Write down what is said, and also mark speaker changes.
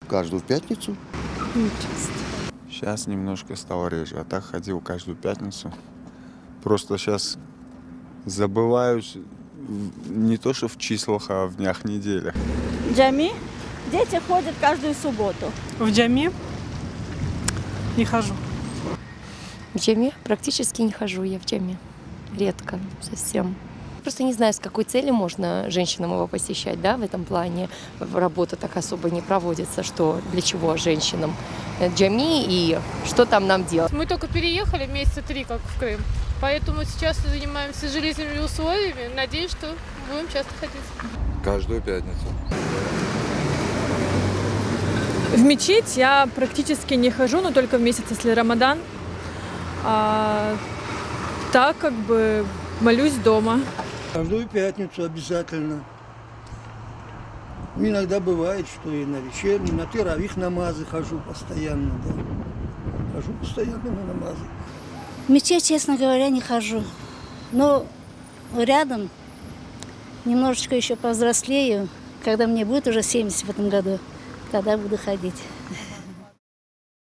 Speaker 1: Каждую пятницу.
Speaker 2: Не часто.
Speaker 3: Сейчас немножко стал реже, а так ходил каждую пятницу. Просто сейчас забываюсь не то что в числах, а в днях недели.
Speaker 4: Джами. Дети ходят каждую субботу.
Speaker 2: В джами не хожу.
Speaker 5: В джами практически не хожу я в джами. Редко совсем. Просто не знаю, с какой целью можно женщинам его посещать, да, в этом плане. Работа так особо не проводится, что для чего женщинам джами и что там нам делать.
Speaker 6: Мы только переехали месяца 3 как в Крым, поэтому сейчас занимаемся жилищными условиями. Надеюсь, что будем часто ходить.
Speaker 7: Каждую пятницу.
Speaker 8: В мечеть я практически не хожу, но только в месяц, если Рамадан. Так как бы молюсь дома.
Speaker 9: Каждую пятницу обязательно. Иногда бывает, что и на вечерние, на теравих намазы хожу постоянно. Да. Хожу постоянно на намазы.
Speaker 4: В мечеть, честно говоря, не хожу. Но рядом немножечко еще повзрослею, когда мне будет уже 70 в этом году, тогда буду ходить.